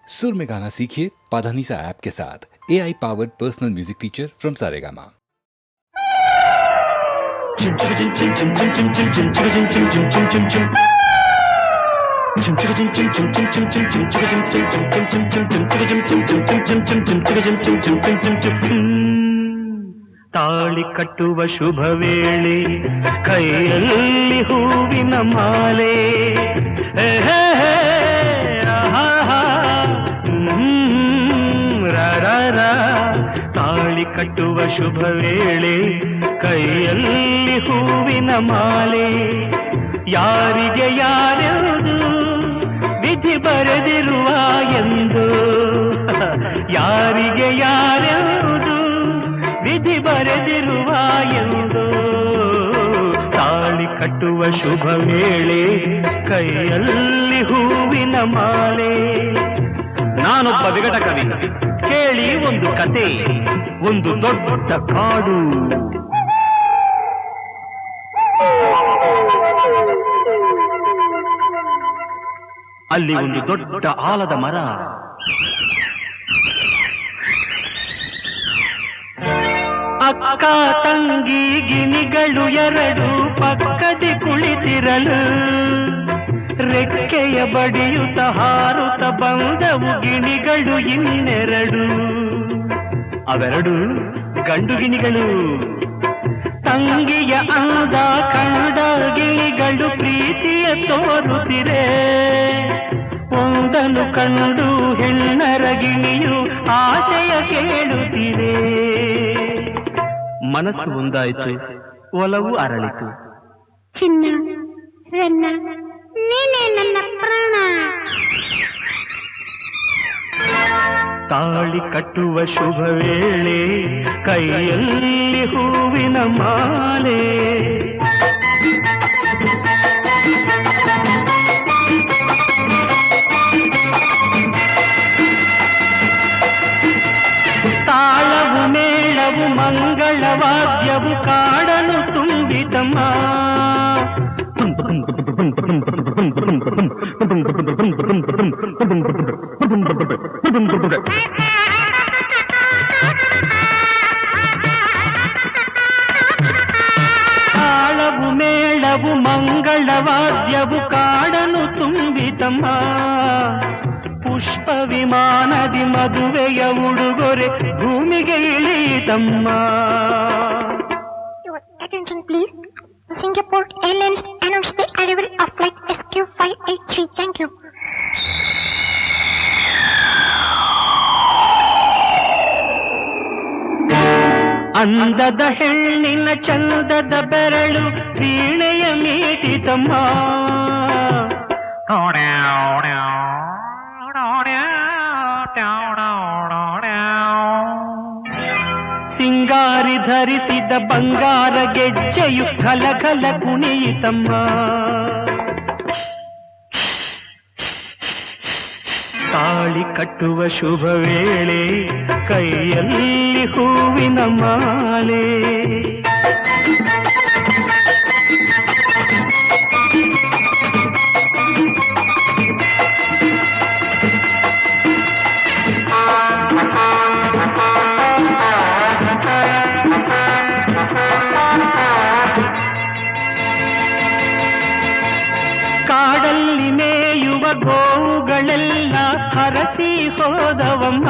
सुर में गाना सीखिए पाधानीसा ऐप के साथ। AI powered personal music teacher from Saregama. ತಾಳಿ ಕಟ್ಟುವ ಶುಭ ವೇಳೆ ಕೈಯಲ್ಲಿ ಹೂವಿನ ಮಾಲೆ ತಾಳಿ ಕಟ್ಟುವ ಶುಭ ವೇಳೆ ಕೈಯಲ್ಲಿ ಹೂವಿನ ಮಾಲೆ ಯಾರಿಗೆ ಯಾರೆಂದು ವಿಧಿ ಬರೆದಿರುವ ಎಂದು ಯಾರಿಗೆ ಯಾರೆಂದು ವಿಧಿ ಬರೆದಿರುವ ಎಂದು ತಾಳಿ ಕಟ್ಟುವ ಶುಭ ವೇಳೆ ಕೈಯಲ್ಲಿ ಹೂವಿನ ಮಾಲೆ. ನಾನೊಬ್ಬ ವಿಗಟ ಕವಿ, ಕೇಳಿ ಒಂದು ಕತೆ. ಒಂದು ದೊಡ್ಡ ಕಾಡು, ಅಲ್ಲಿ ಒಂದು ದೊಡ್ಡ ಆಲದ ಮರ. ಅಕ್ಕ ತಂಗಿ ಗಿಣಿಗಳು ಎರಡು ಪಕ್ಕದಿ ಕುಳಿತಿರಲು ರೆಕ್ಕೆಯ ಬಡಿಯುತ್ತ ಹಾರುತ್ತ ಬಂದವು ಗಿಣಿಗಳು ಇನ್ನೆರಡು. ಅವೆರಡು ಗಂಡು ಗಿಣಿಗಳು. ತಂಗಿಯ ಅಂದ ಕಂಡ ಗಿಣಿಗಳು ಪ್ರೀತಿಯ ತೋರುತ್ತಿರೆ. ಒಂದನ್ನು ಕಂಡು ಹೆಣ್ಣರ ಗಿಣಿಯು ಆಸೆಯ ಕೇಳುತ್ತಿದೆ. ಮನಸ್ಸು ಒಂದಾಯಿತು, ಒಲವು ಅರಳಿತು. ಚಿನ್ನ ರನ್ನ ನೀನೇ ನನ್ನ ಪ್ರಾಣ. ತಾಳಿ ಕಟ್ಟುವ ಶುಭ ವೇಳೆ ಕೈಯಲ್ಲಿ ಹೂವಿನ ಮಾಲೆ. ತಾಳವು ಮೇಳವು ಮಂಗಳವಾದ್ಯವು ಕಾಡಲು ತುಂಬಿತಮ್ಮ. ತಾಳವು ಮೇಳವು ಮಂಗಳವಾದ್ಯವು ಕಾಡನು ತುಂಬಿತಮ್ಮ. ಪುಷ್ಪ ವಿಮಾನದಿ ಮದುವೆಯ ಉಡುಗೊರೆ ಭೂಮಿಗೆ ಇಳಿತಮ್ಮ. Attention please. Singapore Airlines announced the arrival of flight SQ583. Thank you. ಅಂದದ ಹೆಣ್ಣಿನ ಚಂದದ ಬೆರಳು ವೀಣೆಯ ಮೀಟಿತಮ್ಮ. ಸಿಂಗಾರಿ ಧರಿಸಿದ ಬಂಗಾರ ಗೆಜ್ಜೆಯು ಖಲಖಲ ಕುಣಿಯಿತಮ್ಮ. ತಾಳಿ ಕಟ್ಟುವ ಶುಭ ವೇಳೆ ಕೈಯಲ್ಲಿ ಹೂವಿನ ಮಾಲೆ. ಕಾಡಲ್ಲಿ ಮೇಯುವ ಗೋವುಗಳೆಲ್ಲ ಹರಸಿ ಹೋದವಮ್ಮ.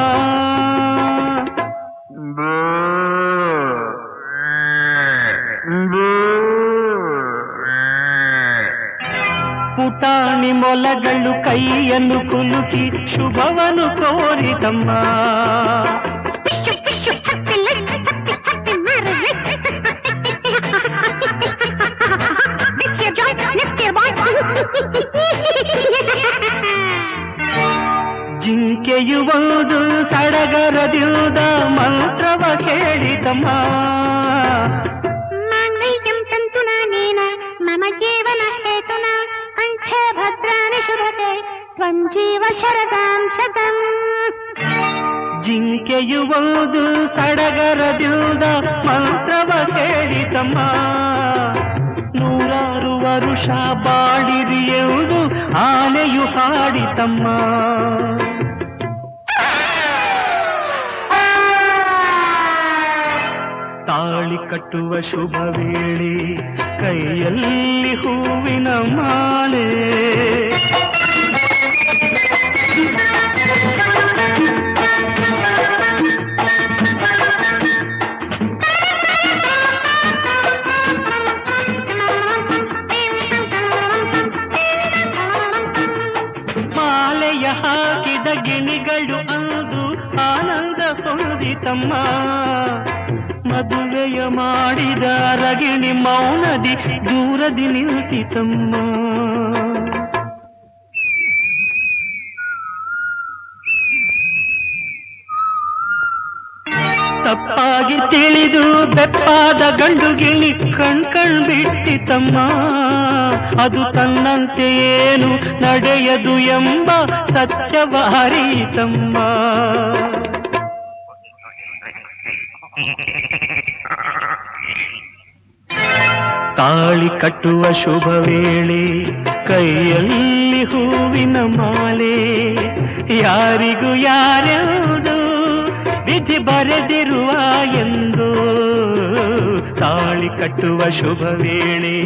ಪುಟಾಣಿ ಮೊಲಗಳು ಕೈಯನ್ನು ಕುಲುಕಿ ಶುಭವನ್ನು ಕೋರಿತಮ್ಮ. ಜಿಂಕೆಯು ಒಂದು ಸಡಗರದಿಂದ ಮಂತ್ರವ ಕೇಳಿತಮ್ಮ. ಮಾಂಗಲ್ಯಂ ತಂತುನಾ ನೇನ ಮಮ ಜೀವನ ಹೇತುನಾ ಕಂಠೆ ಭದ್ರಾಣಿ ಶುಭತೆ ತ್ವಂ ಜೀವ ಶರದಾಂ ಶತಂ. ಜಿಂಕೆಯು ಒಂದು ಸಡಗರದಿಂದ ಮಂತ್ರವ ಕೇಳಿತಮ್ಮ. ನೂರಾರು ವರುಷ ಬಾಳಿರಿ ಎಂದು ಆನೆಯು ಹಾಡಿತಮ್ಮ. ಕಟ್ಟುವ ಶುಭ ವೇಳೆ ಕೈಯಲ್ಲಿ ಹೂವಿನ ಮಾಲೆ ಮಾಲೆಯ ಹಾಕಿದ ಗಿಣಿಗಳು ಅಂದು ಆನಂದ ಹೊಂದಿತಮ್ಮ ಮದುವೆಯ ಮಾಡಿದ ರಗಿಣಿ ಮೌನದಿ ದೂರದಿ ನಿಂತಿತಮ್ಮ ತಪ್ಪಾಗಿ ತಿಳಿದು ಬೆಪ್ಪಾದ ಗಂಡು ಗಿಣಿ ಕಣ್ ಬಿಟ್ಟಿತಮ್ಮ ಅದು ತನ್ನಂತೆ ಏನು ನಡೆಯದು ಎಂಬ ಸತ್ಯವ ಅರಿತಮ್ಮ ತಾಳಿ ಕಟ್ಟುವ ಶುಭ ವೇಳೆ ಕೈಯಲ್ಲಿ ಹೂವಿನ ಮಾಲೆ ಯಾರಿಗೂ ಯಾರ್ಯಾವುದು ವಿಧಿ ಬರೆದಿರುವ ಎಂದು ತಾಳಿ ಕಟ್ಟುವ ಶುಭ ವೇಳೆ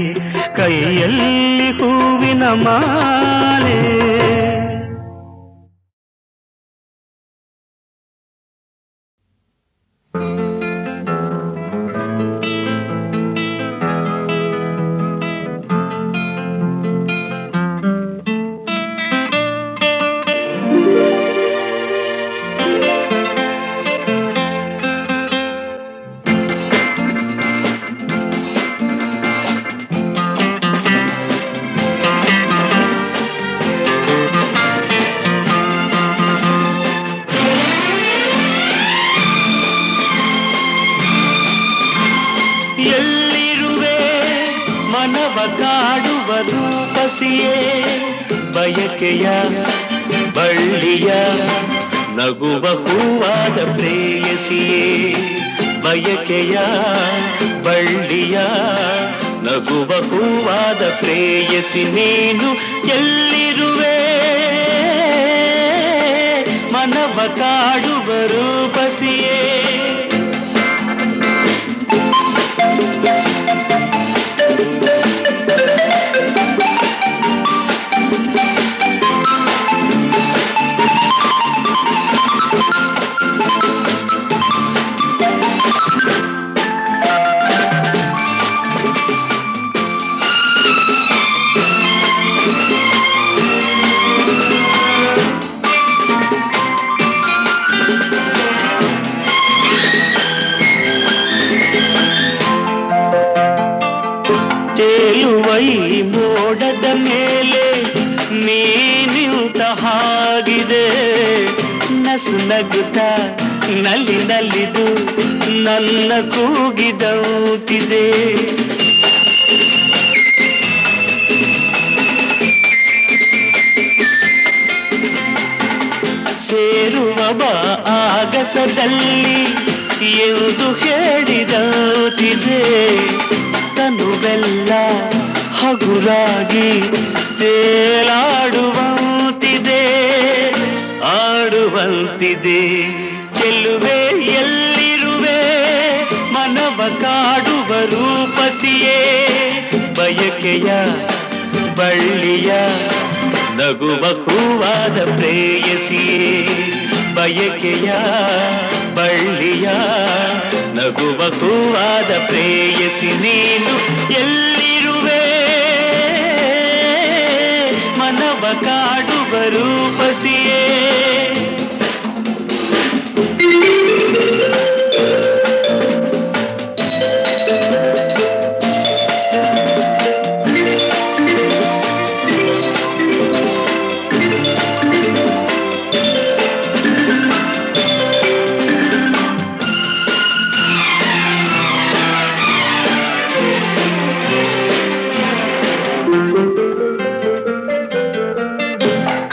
ಕೈಯಲ್ಲಿ ಹೂವಿನ ಮಾಲೆ ಕಾಡುವ ರೂಪಸಿಯೇ ಬಯಕೆಯ ಬಳ್ಳಿಯ ನಗುವ ಹೂವಾದ ಪ್ರೇಯಸಿಯೇ ಬಯಕೆಯ ಬಳ್ಳಿಯ ನಗುವ ಹೂವಾದ ಪ್ರೇಯಸಿ ನೀನು ಎಲ್ಲಿರುವೆ ಮನವ ಕಾಡುವ ರೂಪಸಿಯೇ ಮೋಡದ ಮೇಲೆ ನೀನಿಂತ ಹಾಗಿದೆ ನಸು ನಗುತ್ತ ನಲ್ಲಿ ನಲ್ಲಿದು ನನ್ನ ಕೂಗಿದೌತಿದೆ ಸೇರುವ ಬಾ ಆಗಸದಲ್ಲಿ ಎಂದು ಹೇಳಿದೌತಿದೆ ತನುವೆಲ್ಲ ಹಗುರಾಗಿ ತೇಲಾಡುವಂತಿದೆ ಆಡುವಂತಿದೆ ಚೆಲ್ಲುವೆ ಎಲ್ಲಿರುವೆ ಮನವ ಕಾಡುವ ರೂಪಸಿಯೇ ಬಯಕೆಯ ಬಳ್ಳಿಯ ನಗುವ ಹೂವಾದ ಪ್ರೇಯಸಿಯೇ ಬಯಕೆಯ ಬಳ್ಳಿಯ ನಗುವ ಹೂವಾದ ಪ್ರೇಯಸಿ ನೀನು ಎಲ್ಲಿರುವೆ ಮನವ ಕಾಡುವ ರೂಪಸಿಯೇ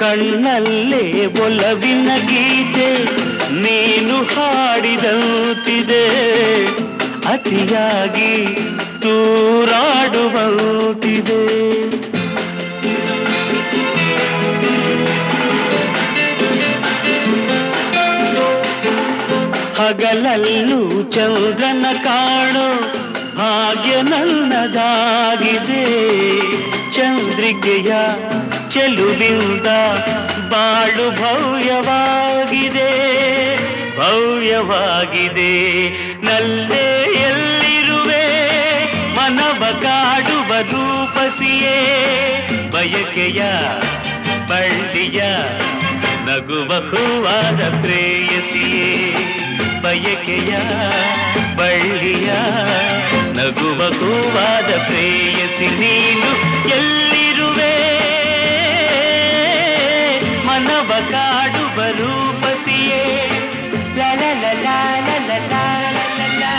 ಕಣ್ಣಲ್ಲೇ ಒಲವಿನ ಗೀತೆ ನೀನು ಹಾಡಿದಂತಿದೆ ಅತಿಯಾಗಿ ತೂರಾಡುವಂತಿದೆ ಹಗಲಲ್ಲೂ ಚಂದ್ರನ ಕಾಣೋ ಭಾಗ್ಯ ನನ್ನದಾಗಿದೆ. ಚಂದ್ರಿಕೆಯ ಚೆಲುವಿಂದ ಬಾಳು ಭವ್ಯವಾಗಿದೆ, ಭವ್ಯವಾಗಿದೆ. ನಲ್ಲೇ ಎಲ್ಲಿರುವೆ ಮನವ ಕಾಡುವ ರೂಪಸಿಯೇ, ಬಯಕೆಯ ಬಳ್ಳಿಯ ನಗುವ ಹೂವಾದ ಪ್ರೇಯಸಿಯೇ, ಬಯಕೆಯ ಬಳ್ಳಿಯ ನಗುವ ಹೂವಾದ ಪ್ರೇಯಸಿ. ನೀನು ಎಲ್ಲಿರುವೆ ಮನವ ಕಾಡುವ ರೂಪಸಿಯೇ. ಲಾ ಲಾ ಲಾ ಲಾ ಲಾ ಲಾ ಲಾ ಲಾ.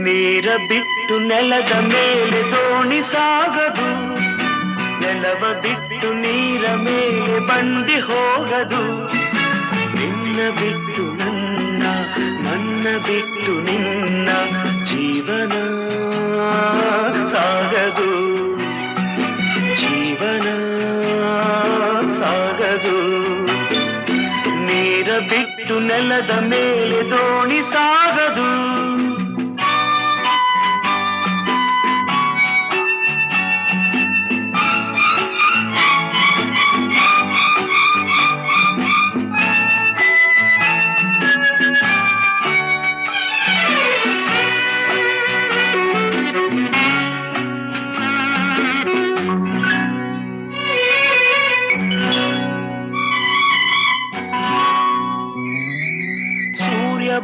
ನೀರ ಬಿಟ್ಟು ನೆಲದ ಮೇಲೆ ದೋಣಿ ಸಾಗದು, ನೆಲವ ಬಿಟ್ಟು ನೀರ ಮೇಲೆ ಬಂಡಿ ಹೋಗದು. ನಿನ್ನ ಬಿಟ್ಟು ನನ್ನ, ನನ್ನ ಬಿಟ್ಟು ನಿನ್ನ ಜೀವನ ಸಾಗದು, ಜೀವನ ಸಾಗದು. ನೀರ ಬಿಟ್ಟು ನೆಲದ ಮೇಲೆ ದೋಣಿ ಸಾಗದು.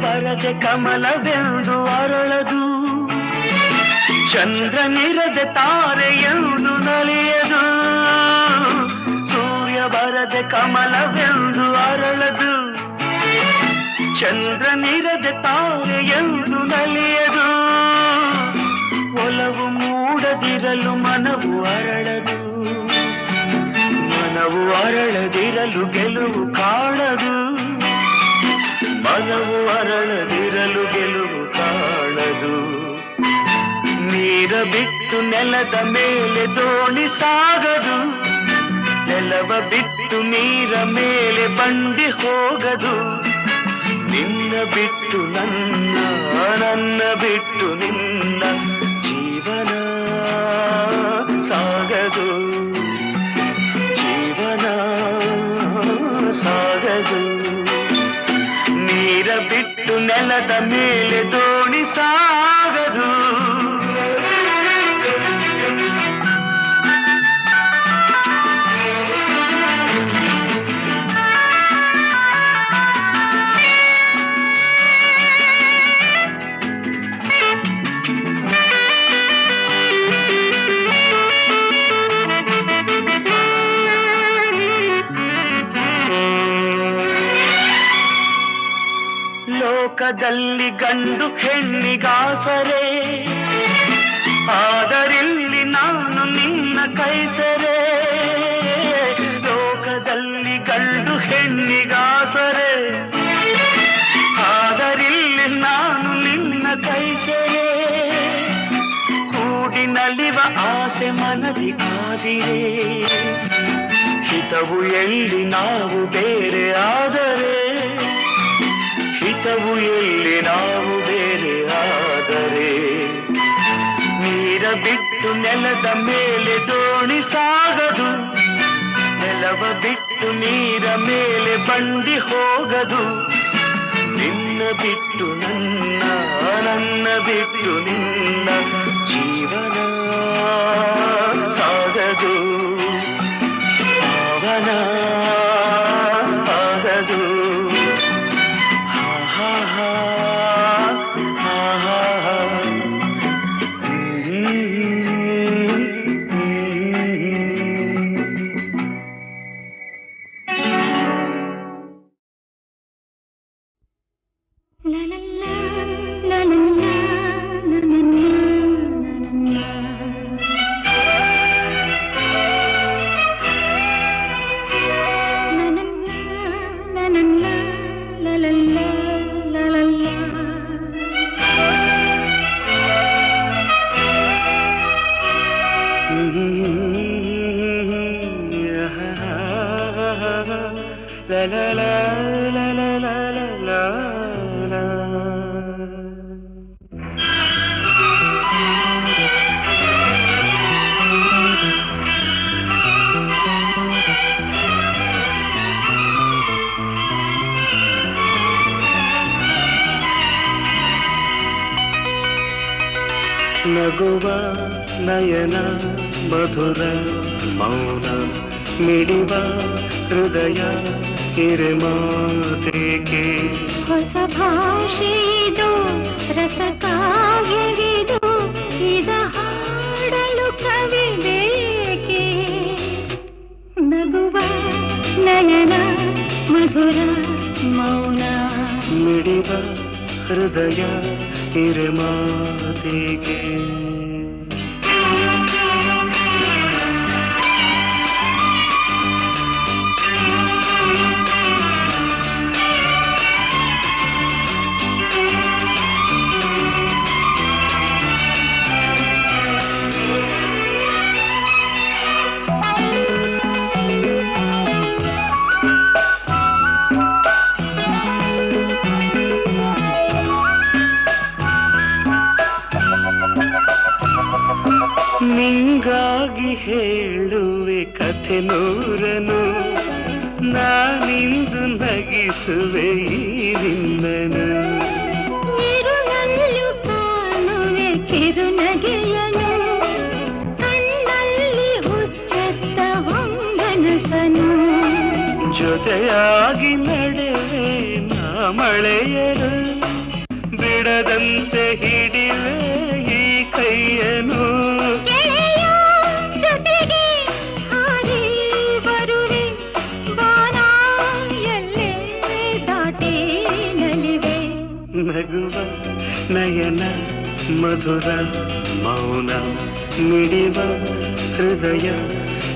ಬರದೆ ಕಮಲವೆಂದು ಅರಳದು, ಚಂದ್ರನಿರದೆ ತಾರೆಯೆಂದು ನಲಿಯದು. ಸೂರ್ಯ ಬರದೆ ಕಮಲವೆಂದು ಅರಳದು, ಚಂದ್ರನಿರದೆ ತಾರೆಯೆಂದು ನಲಿಯದು. ಒಲವು ಮೂಡದಿರಲು ಮನವು ಅರಳದು, ಮನವು ಅರಳದಿರಲು ಗೆಲುವು ಕಾಣದು. ಮನವು ಅರಳದಿರಲು ಗೆಲುವು ಕಾಣದು. ನೀರ ಬಿಟ್ಟು ನೆಲದ ಮೇಲೆ ದೋಣಿ ಸಾಗದು, ನೆಲವ ಬಿಟ್ಟು ನೀರ ಮೇಲೆ ಬಂಡಿ ಹೋಗದು. ನಿನ್ನ ಬಿಟ್ಟು ನನ್ನ, ನನ್ನ ಬಿಟ್ಟು ನಿನ್ನ ಜೀವನ ಸಾಗದು, ಜೀವನ ಸಾಗದು. ನೀರ ಬಿಟ್ಟು ನೆಲದ ಮೇಲೆ ದೋಣಿ ಸಾಗದು. ಲೋಕದಲ್ಲಿ ಗಂಡು ಹೆಣ್ಣಿಗಾಸರೆ, ಆದರಿಲ್ಲಿ ನಾನು ನಿನ್ನ ಕೈಸರೆ. ಲೋಕದಲ್ಲಿ ಗಂಡು ಹೆಣ್ಣಿಗಾಸರೆ, ಆದರಿಲ್ಲಿ ನಾನು ನಿನ್ನ ಕೈಸರೆ. ಕೂಡಿ ನಲಿವ ಆಸೆ ಮನದಿ ಕಾದಿರೆ, ಹಿತವು ಎಲ್ಲಿ ನಾವು ಬೇರೆ ಆದರೆ, ಹಿತವು ಎಲ್ಲಿ ನಾವು ಬೇರೆ ಆದರೆ. ನೀರ ಬಿಟ್ಟು ನೆಲದ ಮೇಲೆ ದೋಣಿ ಸಾಗದು, ನೆಲವ ಬಿಟ್ಟು ನೀರ ಮೇಲೆ ಬಂಡಿ ಹೋಗದು. ನಿನ್ನ ಬಿಟ್ಟು ನನ್ನ, ನನ್ನ ಬಿಟ್ಟು ನಿನ್ನ ಜೀವನ ಸಾಗದು, ಭಾವನ ಆಗದು. la la la la la la la la. ನಗುವ ನಯನ ಮಧುರ ಮೌನ ಮಿಡಿವ ಹೃದಯ ಹಿರಿಮಾತೆಗೆ ಹೊಸ ಭಾಷೆಯಿದು ರಸ ಕಾವ್ಯವಿದು ಇದ ಹಾಡಲು ಕವಿ ಬೇಕೆ ನಗುವ ನಯನ ಮಧುರ ಮೌನ ಮಿಡಿವ ಹೃದಯ ಹಿರಿಮಾತೆಗೆ ನಿಂಗಾಗಿ ಹೇಳುವೆ ಕಥೆ ನೂರನು ನಾನಿಂದು ನಗಿಸುವೆ ಈ ನಿನ್ನನು ಇರುಳಲ್ಲೂ ಕಾಣುವೆ ಕಿರುನಗೆಯನು ಕಣ್ಣಲ್ಲಿ ಹುಚ್ಚೆತ್ತ ಹೊಂಗನಸನು ಜೊತೆಯಾಗಿ ನಡೆವೆ ನಾ ಮಳೆಯರು ಬಿಡದಂತೆ ಹಿಡಿವೆ ಈ ಕೈಯನು ಜೊತೆಗೆ ಹಾರಿ ಬರುವೆ ಬಾನ ಎಲ್ಲೇ ದಾಟಿ ನಲಿವೆ ನಗುವ ನಯನ ಮಧುರ ಮೌನ ಮಿಡಿವ ಹೃದಯ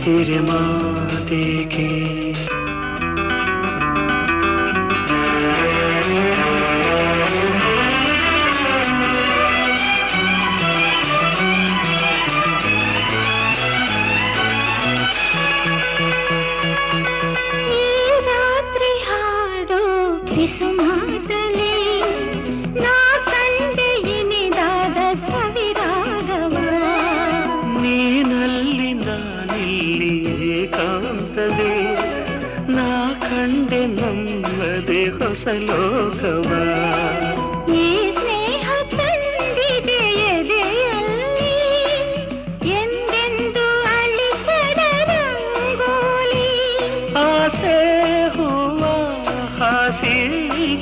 ಹಿರಿಮಾತೆಗೆ ಸುಮಾತಲಿ ನಾ ಕಂಡೆ ಇನಿದಾದ ಸವಿರಾಗವ ನೀನಲ್ಲಿ ನಾನಿಲ್ಲಿ ಏಕಾಂತದೆ ನಾ ಕಂಡೆ ನಮ್ಮದೆ ಹೊಸ ಲೋಕವ ಈ ಸ್ನೇಹ ತಂದಿದೆ ಎದೆಯಲ್ಲಿ ಎಂದೆಂದು ಅಳಿಸದ ರಂಗೋಲಿ ಆಸೆ ಹೂವ ಹಾಸಿ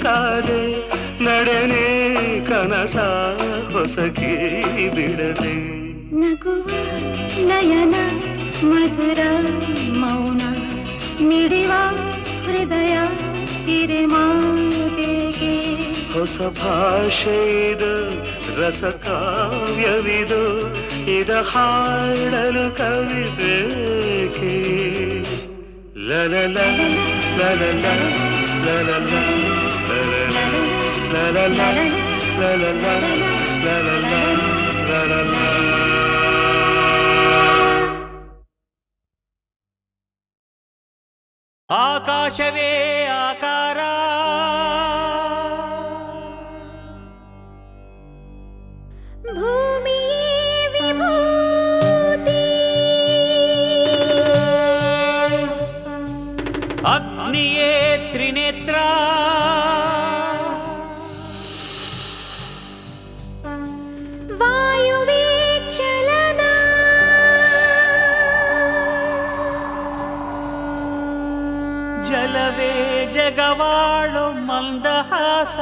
ಕಾದೆ ನಡೆನೆ ಕನಸ ಹೊಸಕಿ ಬಿಡದೆ ನಗುವ ನಯನ ಮಧುರ ಮೌನ ಮಿಡಿವ ಹೃದಯ ಹಿರಿಮಾತೆಗೆ ಹೊಸ ಭಾಷೆಯಿದು ರಸ ಕಾವ್ಯವಿದು ಇದ ಹಾಡಲು ಕವಿ ಬೇಕೆ ಲಲಲ ಲಲಲ ಲಲಲ ಲಲಲ ಲಲಲ ಲಲಲ ಲಲಲ. ಆಕಾಶವೇ ಆಕಾರ ಭೂಮಿಯೇ ವಿಭೂತಿ ಅಗ್ನಿಯೇ ತ್ರಿನೇತ್ರ ವಾಯುವೇ ಚಲನ ಜಲವೇ ಜಗವಾಳು ಮಂದಹಾಸ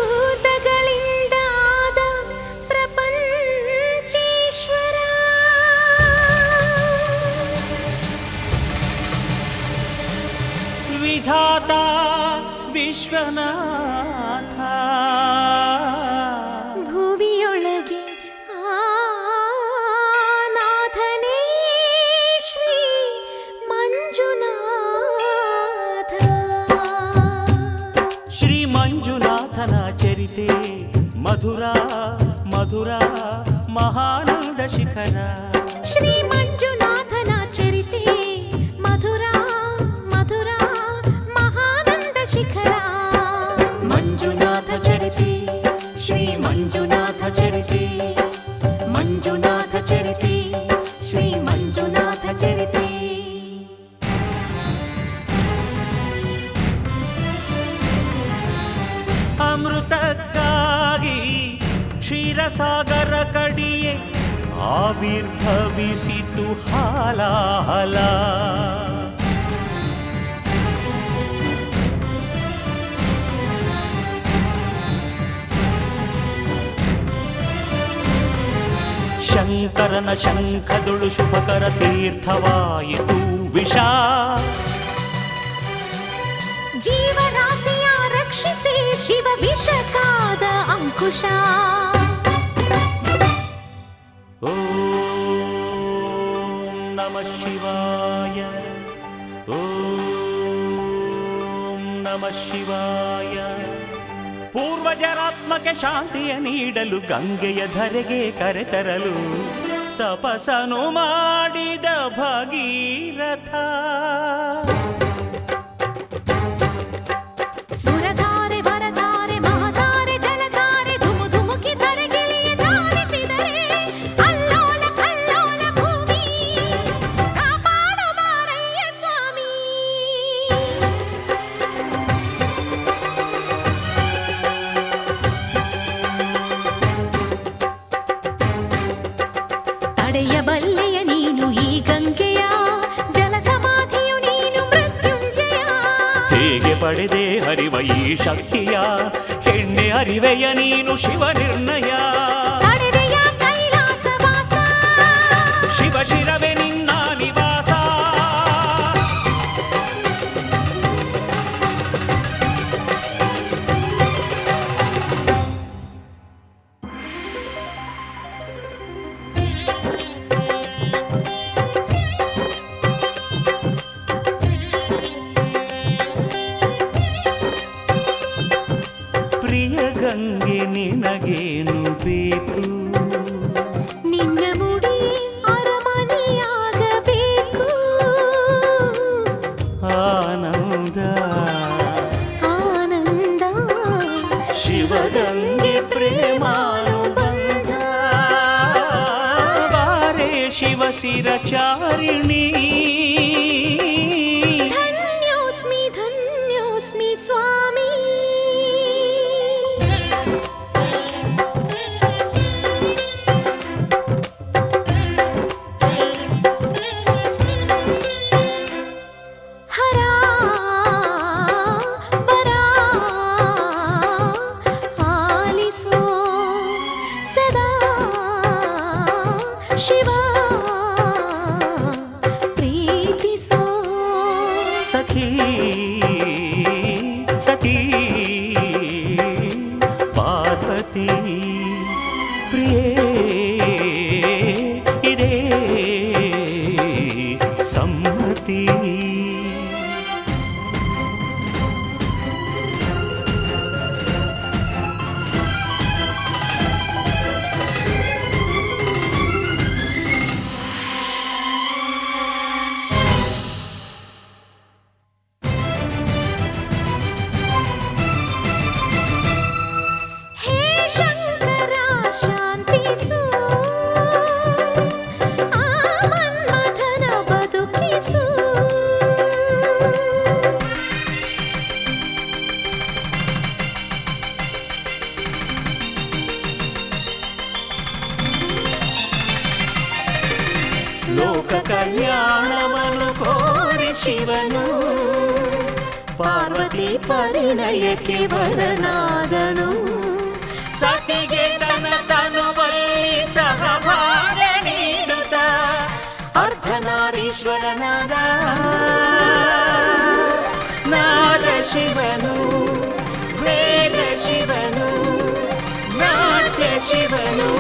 ಪಂಚಭೂತಗಳಿಂದ ಆದ ಪ್ರಪಂಚೇಶ್ವರ ವಿಧಾತ ವಿಶ್ವನಾಥ ಭುವಿಯೊಳಗೆ ನಾಥನೇ ಶ್ರೀ ಮಂಜುನಾಥ ಶ್ರೀ ಮಂಜುನಾಥನ ಚರಿತೆ ಮಧುರ ಮಧುರ ಮಧುರ ಮಹಾನಂದ ಶಿಖರ ಶ್ರೀ ಮಂಜುನಾಥನ ಚರಿತೆ ಮಧುರ ಮಧುರ ಮಹಾನಂದ ಶಿಖರ ಮಂಜುನಾಥ ಚರಿತೆ ಶ್ರೀ ಮಂಜುನಾಥ ಚರಿತೆ ಮಂಜುನಾಥ ಚರಿತೆ ಶ್ರೀ ಮಂಜುನಾಥ ಚರಿತೆ ಅಮೃತಕ್ಕಾಗಿ ಕ್ಷೀರಸಾಗರ ಕಡಿಯೆ ಆವಿರ್ಭವಿಸಿತು ಹಾಲಾಹಲ ಶಂಕರನ ಶಂಖದುಳು ಶುಭಕರ ತೀರ್ಥವಾಯಿತು ವಿಷ ಜೀವರಾಶಿಯ ರಕ್ಷಿಸಿ ಶಿವ ವಿಷಕಾದ ಅಂಕುಶ ಓಂ ನಮಃ ಶಿವಾಯ ಓಂ ನಮಃ ಶಿವಾಯ ಪೂರ್ವಜರಾತ್ಮಕ್ಕೆ ಶಾಂತಿಯ ನೀಡಲು ಗಂಗೆಯ ಧರೆಗೆ ಕರೆತರಲು ತಪಸ್ಸನು ಮಾಡಿದ ಭಗೀರಥ ಸುರಧಾರೆ ವರಧಾರೆ ಮಹಧಾರೆ ಜಲಧಾರೆ ಧುಮು ಧುಮುಕಿ ಧರೆಗಿಳಿಯ ಧಾರಿಸಿದರೆ ಅಲ್ಲೋಲ ಕಲ್ಲೋಲ ಭೂಮಿ ಕಾಪಾಡು ಮಾರಯ್ಯ ಸ್ವಾಮಿ ತಡೆಯಬಲ್ಲೆಯ ನೀನು ಈ ಗಂಗೆಯ ಜಲ ಸಮಾಧಿಯು ನೀನು ಮೃತ್ಯುಂಜಯ ಹೇಗೆ ಪಡೆದೆ ಹರಿವ ಈ ಶಕ್ತಿಯ ಹೆಣ್ಣೆ ಅರಿವೆಯ ನೀನು ಶಿವ ನಿರ್ಣಯ ತಡೆವೆಯ ಕೈಲಾಸವಾಸ ಶಿವ ಶಿರವೆ ನಿನ್ನ ನಿವಾಸ ಪ್ರಿಯ ಗಂಗೆ ನಿನಗೇನು ಬೇಕು ನಿನ್ನ ಮುಡಿ ಅರಮನೆಯಾಗಬೇಕು ಆನಂದ ಆನಂದ ಶಿವಗಂಗೆ ಪ್ರೇಮಾನುಬಂಧ ಬಾರೆ ಶಿವ ಶಿರಚಾರಿಣಿ ಧನ್ಯೋಸ್ಮಿ ಸ್ವಾಮಿ ಹರ ವರ ಆಲಿಸೋ ಸದಾ ಶಿವ ಪ್ರೀತಿಸೋ ಸಖಿ ಸಖಿ ಪಾರ್ವತಿ ಪ್ರಿಯೇ ಇದೇ ಸಮ್ಮತಿ ಹೇ ಶಂಕರ ಶಾಂತಿಸು ಆ ಮನ್ಮಥನ ಬದುಕಿಸು ಲೋಕ ಕಲ್ಯಾಣವನ್ನು ಕೋರಿ ಶಿವನು ಪಾರ್ವತಿ ಪರಿಣಯಕ್ಕೆ ವರನಾದನು ಸತಿಗೆ ತನ್ನ ತನುವಲ್ಲಿ ಸಹಭಾಗ ನೀಡುತ್ತ ಅರ್ಧನಾರೀಶ್ವರನಾದ ನಾದ ಶಿವನು ವೇದ ಶಿವನು ನಾಟ್ಯ ಶಿವನು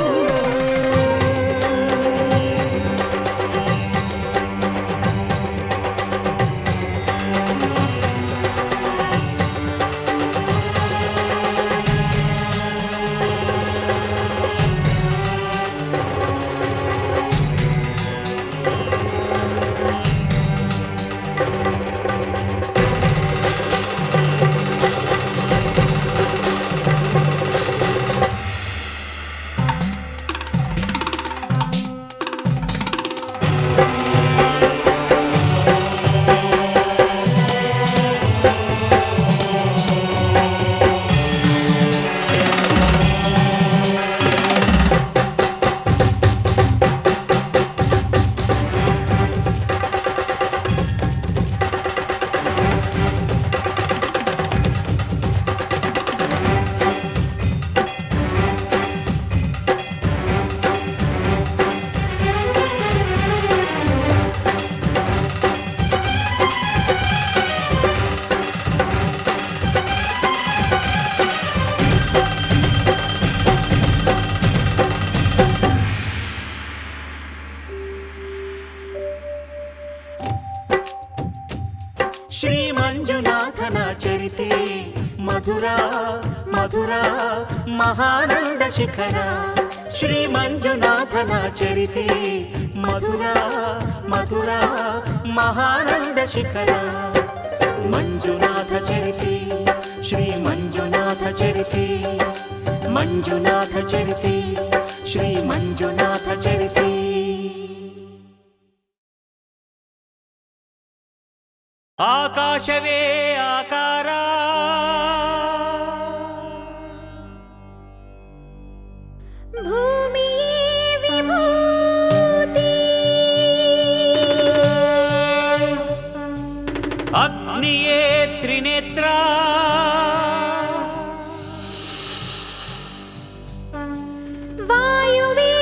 ಶ್ರೀ ಮಂಜುನಾಥನ ಚರಿತೆ ಮಧುರ ಮಧುರ ಮಹಾನಂದ ಶಿಖರ. ಶ್ರೀ ಮಂಜುನಾಥನ ಚರಿತೆ ಮಧುರ ಮಧುರ ಮಹಾನಂದ ಶಿಖರ. ಮಂಜುನಾಥ ಚರಿತೆ ಶ್ರೀ ಮಂಜುನಾಥ ಚರಿತೆ ಮಂಜುನಾಥ ಚರಿತೆ ಶ್ರೀ ಮಂಜುನಾಥ ಚರಿತೆ. ಆಕಾಶವೇ ಆಕಾರ ಭೂಮಿಯೇ ವಿಭೂತಿ ಅಗ್ನಿಯೇ ತ್ರಿನೇತ್ರ ವಾಯುವೇ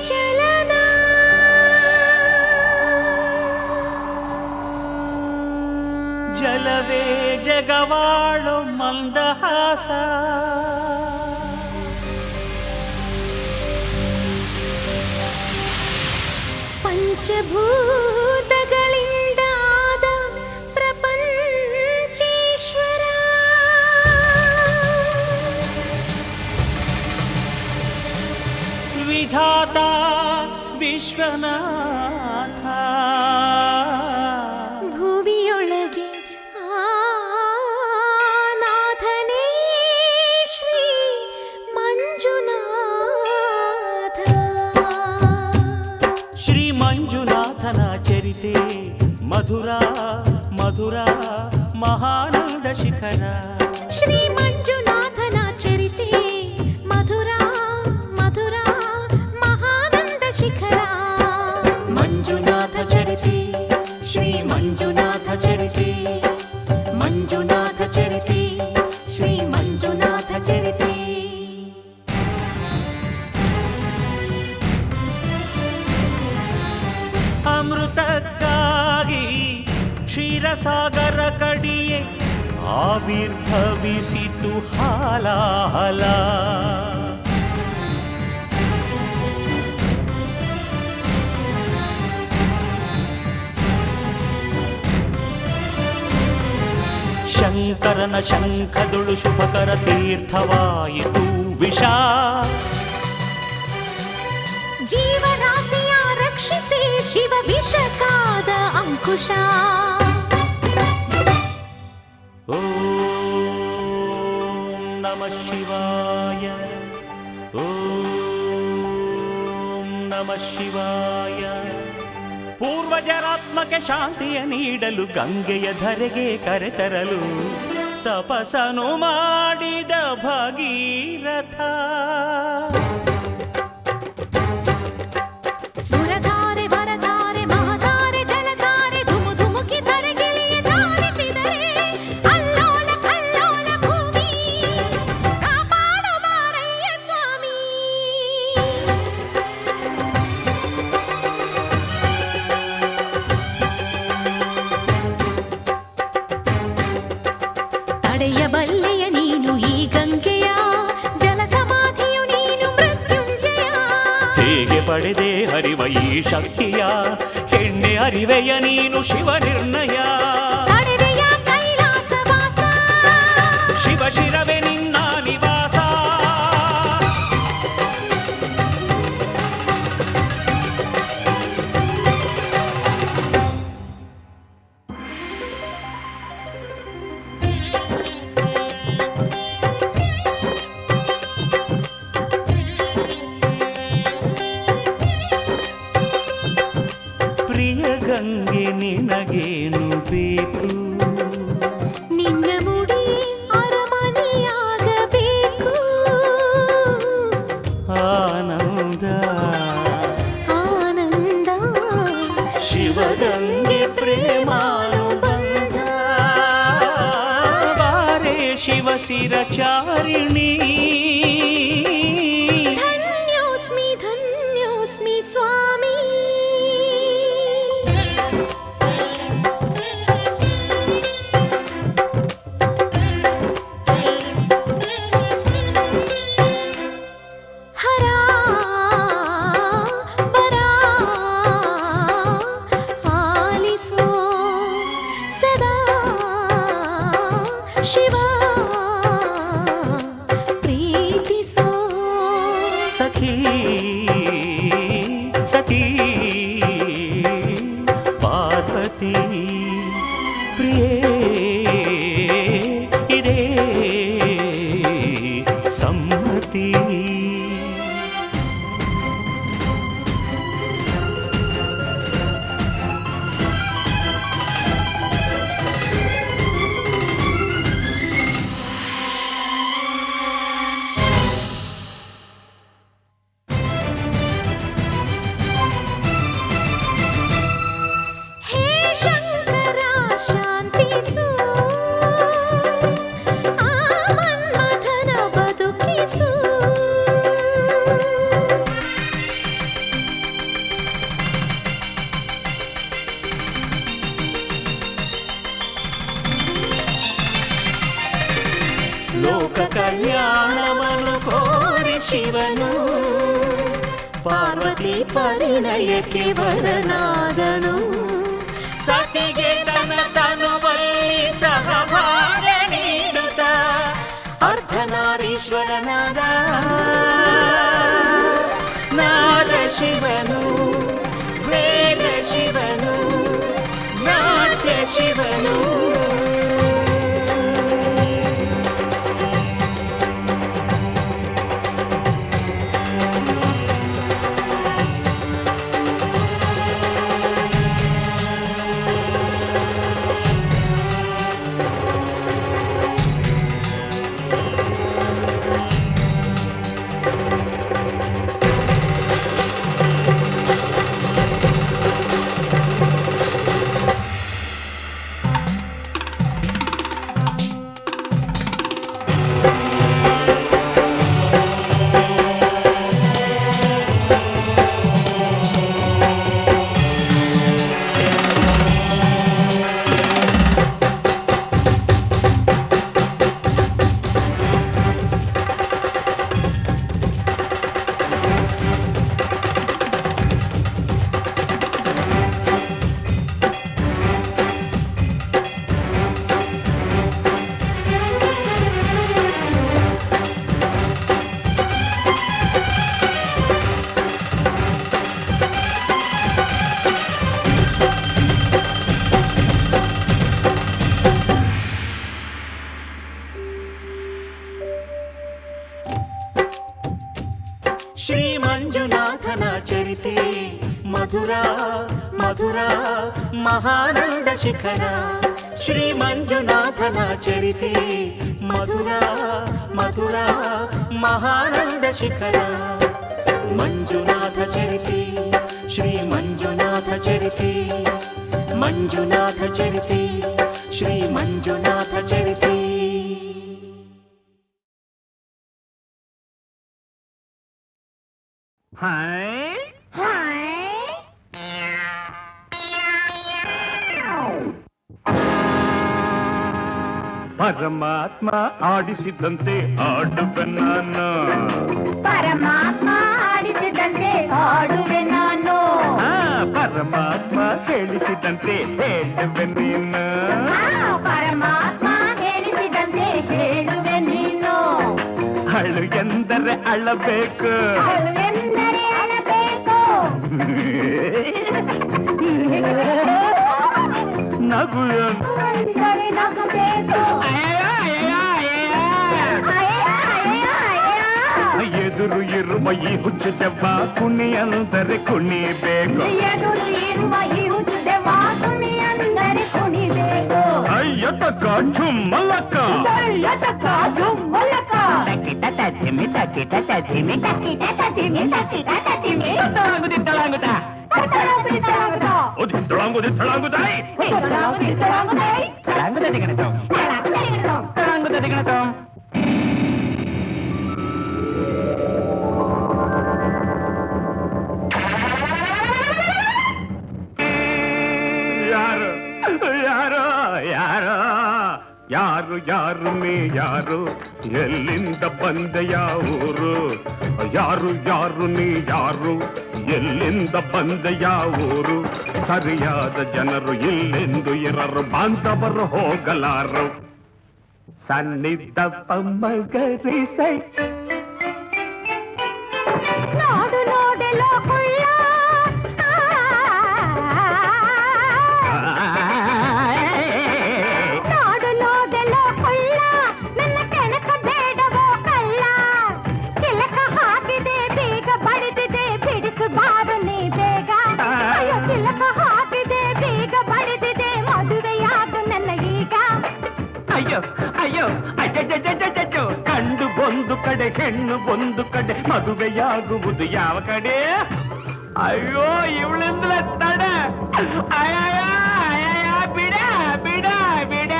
ಚಲನ ಜಲವೇ ಜಗವಾಳು ಮಂದಹಾಸ. ಪಂಚಭೂತಗಳಿಂದ ಆದ ಪ್ರಪಂಚೇಶ್ವರ. ವಿಧಾತ ವಿಶ್ವನಾಥ ಭುವಿಯೊಳಗೆ ನಾಥನೇ ಶ್ರೀ ಮಂಜುನಾಥ. ಶ್ರೀ ಮಂಜುನಾಥನ ಚರಿತೆ ಮಧುರ ಮಧುರ ಮಹಾನಂದ ಶಿಖರ. ಶ್ರೀ ಮಂಜುನಾಥನ ಚರಿತೆ ಮಧುರ ಮಧುರ ಮಹಾನಂದ ಶಿಖರ. ಮಂಜುನಾಥ ಚರಿತೆ ಶ್ರೀ ಮಂಜುನಾಥ ಚರಿತೆ ಮಂಜುನಾಥ ಚರಿತೆ ಶ್ರೀ ಮಂಜುನಾಥ ಚರಿತೆ. ಅಮೃತಕ್ಕಾಗಿ ಕ್ಷೀರಸಾಗರ ಕಡಿಯೇ ಆವಿರ್ಭವಿಸಿತು ಹಾಲಾಹಲ. ಶಂಕರನ ಶಂಖದುಳು ಶುಭಕರ ತೀರ್ಥವಾಯಿತು ವಿಷ. ಜೀವರಾಶಿಯ ರಕ್ಷಿಸಿ ಶಿವ ವಿಷಕಾದ ಅಂಕುಶ. ಓಂ ನಮಃ ಶಿವಾಯ ಓಂ ನಮಃ ಶಿವಾಯ. ಪೂರ್ವಜರಾತ್ಮಕ್ಕೆ ಶಾಂತಿಯ ನೀಡಲು ಗಂಗೆಯ ಧರೆಗೆ ಕರೆತರಲು ತಪಸ್ಸನು ಮಾಡಿದ ಭಗೀರಥ. ಸುರಧಾರೆ ವರಧಾರೆ ಮಹಧಾರೆ ಜಲಧಾರೆ ಧುಮು ಧುಮುಕಿ ಧರೆಗಿಳಿಯ ಧಾರಿಸಿದರೆ ಅಲ್ಲೋಲ ಕಲ್ಲೋಲ ಭೂಮಿ ಕಾಪಾಡು ಮಾರಯ್ಯ ಸ್ವಾಮಿ. ತಡೆಯಬಲ್ಲೆಯ ನೀನು ಈ ಗಂಗೆಯ ಜಲ ಸಮಾಧಿಯು ನೀನು ಮೃತ್ಯುಂಜಯ. ಹೇಗೆ ಪಡೆದೆ ಹರಿವ ಈ ಶಕ್ತಿಯ ಹೆಣ್ಣೆ ಅರಿವೆಯ ನೀನು ಶಿವ ನಿರ್ಣಯ. ತಡೆವೆಯ ಕೈಲಾಸವಾಸ ಶಿವ ಶಿರವೆ ನಿನ್ನ ನಿವಾಸ. ಪ್ರಿಯ ಶಿವಗಂಗೆ ನಿನಗೇನು ಬೇಕು ನಿನ್ನ ಮುಡಿ ಅರಮನೆಯಾಗಬೇಕು ಆನಂದ ಆನಂದ ಶಿವಗಂಗೆ ಪ್ರೇಮಾನುಬಂಧ ಬಾರೆ ಶಿವ ಶಿರಚಾರಿಣಿ ಧನ್ಯೋಸ್ಮಿ ಧನ್ಯೋಸ್ಮಿ ಸ್ವಾಮಿ ಶಿವ ಪ್ರೀತಿಸೋ ಸಖಿ ಸಖಿ ಪಾರ್ವತಿ ಪ್ರಿಯೇ ಇದೇ ಸಮ್ಮತಿ ಶಾಂತಿಸು ಆ ಮನ್ಮಥನ ಬದುಕಿಸು ಲೋಕ ಕಲ್ಯಾಣವನ್ನು ಕೋರಿ ಶಿವನು ಪಾರ್ವತಿ ಪರಿಣಯಕ್ಕೆ ವರನಾದನು ಸತಿಗೆ ತನ ತನುವಲ್ಲಿ ಸಹಭಾಗ ನೀಡುತ್ತ ಅರ್ಧನಾರೀಶ್ವರನಾದ ನಾದ ಶಿವನು ವೇದ ಶಿವನು ನಾಟ್ಯ ಶಿವನು ಶ್ರೀ ಮಂಜುನಾಥನ ಚರಿತೆ ಮಧುರ ಮಧುರ ಮಹಾನಂದ ಶಿಖರ ಶ್ರೀ ಮಂಜುನಾಥನ ಚರಿತೆ ಮಧುರ ಮಧುರ ಮಹಾನಂದ ಶಿಖರ ಮಂಜುನಾಥ ಚರಿತೆ ಶ್ರೀ ಮಂಜುನಾಥ ಚರಿತೆ ಮಂಜುನಾಥ ಚರಿತೆ ಶ್ರೀ ಮಂಜುನಾಥ ಚರಿತೆ ಪರಮಾತ್ಮ ಆಡಿಸಿದಂತೆ ಆಡುವೆ ನಾನು ಪರಮಾತ್ಮ ಆಡಿಸಿದಂತೆ ಆಡುವೆ ನಾನು ಪರಮಾತ್ಮ ಹೇಳಿಸಿದಂತೆ ಹೇಳುವೆ ನೀನು ಪರಮಾತ್ಮ ಹೇಳಿಸಿದಂತೆ ಹೇಳುವೆ ನೀನು ಅಳು ಎಂದರೆ ಅಳಬೇಕು ಅಳು ಎಂದರೆ ಅಳಬೇಕು ನಗು ಎಂದರೆ ನಗಬೇಕು ಎದುರು ಇರುವ ಈ ಹುಚ್ಚು ದೆವ್ವ ಕುಣಿ ಅಂದರೆ ಕುಣಿಬೇಕು. ಎದುರು ಇರುವ ಈ ಹುಚ್ಚು ದೆವ್ವ ಕುಣಿ ಅಂದರೆ ಕುಣಿಬೇಕು. ಅಯ್ಯ ತಕ್ಕ ಝುಮ್ಮಲಕ್ಕ ಅಯ್ಯ ತಕ್ಕ ಝುಮ್ಮಲಕ್ಕ ತಕ್ಕಿಟ ತತ್ತಿಮಿ ತಕ್ಕಿಟ ತತ್ತಿಮಿ ತಕ್ಕಿಟ ತತ್ತಿಮಿ ತಕ್ಕಿಟ ತತ್ತಿಮಿ ತಳಾಂಗುದಿತ್ತಳಾಂಗುತ ಒದಿತ್ತಳಾಂಗುದಿತ್ತಳಾಂಗುದಾಯ್ ತಳಾಂಗುದ ದಿಗಣತಂ ತಳಾಂಗುದ ದಿಗಣತಂ. ಯಾರು ಯಾರು ಯಾರು ಯಾರು ಯಾರು ನೀ ಯಾರು ಎಲ್ಲಿಂದ ಬಂದೆ ಯಾವೂರು? ಯಾರು ಯಾರು ನೀ ಯಾರು ಎಲ್ಲಿಂದ ಬಂದೆ ಯಾವೂರು? ಸರಿಯಾದ ಜನರು ಇಲ್ಲೆಂದು ಇರರು, ಬಾಂಧವರು ಹೋಗಲಾರು. ಸನ್ನಿಧ ಪಮ್ಮಗರಿಸೈ ನೋಡು ನೋಡೆಲೋ ಕುಳ್ಳ ನೋಡು ನೋಡೆಲೋ ಕುಳ್ಳ ನನ್ನ ಕೆಣಕ ಬೇಡವೋ ಕಳ್ಳ. ಚಿಲಕ ಹಾಕಿದೆ ಬೀಗ ಬಡಿದಿದೆ ಬಿಡಿಸು ಬಾರು ನೀ ಬೇಗ. ಅಯ್ಯೋ ಚಿಲಕ ಹಾಕಿದೆ ಬೀಗ ಬಡಿದಿದೆ ಮದುವೆಯಾಗು ನನ್ನ ಈಗ. ಅಯ್ಯೋ ಅಯ್ಯೋ ಅಜ್ಜೋ ಕಂಡು ಒಂದು ಕಡೆ ಹೆಣ್ಣು ಒಂದು ಕಡೆ ಮದುವೆಯಾಗುವುದು ಯಾವ ಕಡೆ? ಅಯ್ಯೋ ಇವಳಿಂದಲೇ ತಡೆ. ಅಯ್ಯ ಬಿಡ ಬಿಡ ಬಿಡ.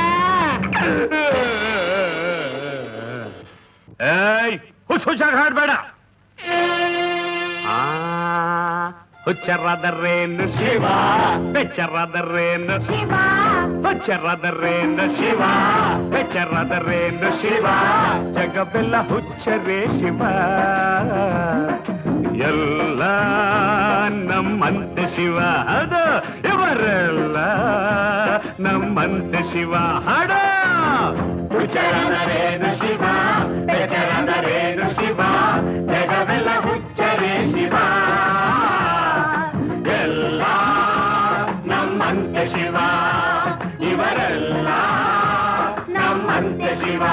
ಏಯ್ ಹುಷಾರ್ ಹಾಡ್ಬೇಡ. ಹುಚ್ಚರಾದರೇನು ಶಿವ, ಬೆಚ್ಚರಾದರೇನು ಶಿವ, ಹುಚ್ಚರಾದರೇನು ಶಿವ, ಬೆಚ್ಚರಾದರೇನು ಶಿವ. ಜಗವೆಲ್ಲ ಹುಚ್ಚರೇ ಶಿವ, ಎಲ್ಲ ನಮ್ಮಂತೆ ಶಿವ. ಅದು ಇವರೆಲ್ಲ ನಮ್ಮಂತೆ ಶಿವ. ಹಾಡ ಹುಚ್ಚರಾದರೇನು ಶಿವ, ಬೆಚ್ಚರಾದರೇನು ಶಿವ. ಜಗವೆಲ್ಲ ಹುಚ್ಚರೇ ಶಿವ, ಎಲ್ಲ ನಮ್ಮಂತೆ ಶಿವ. ಇವರೆಲ್ಲ ನಮ್ಮಂತೆ ಶಿವ.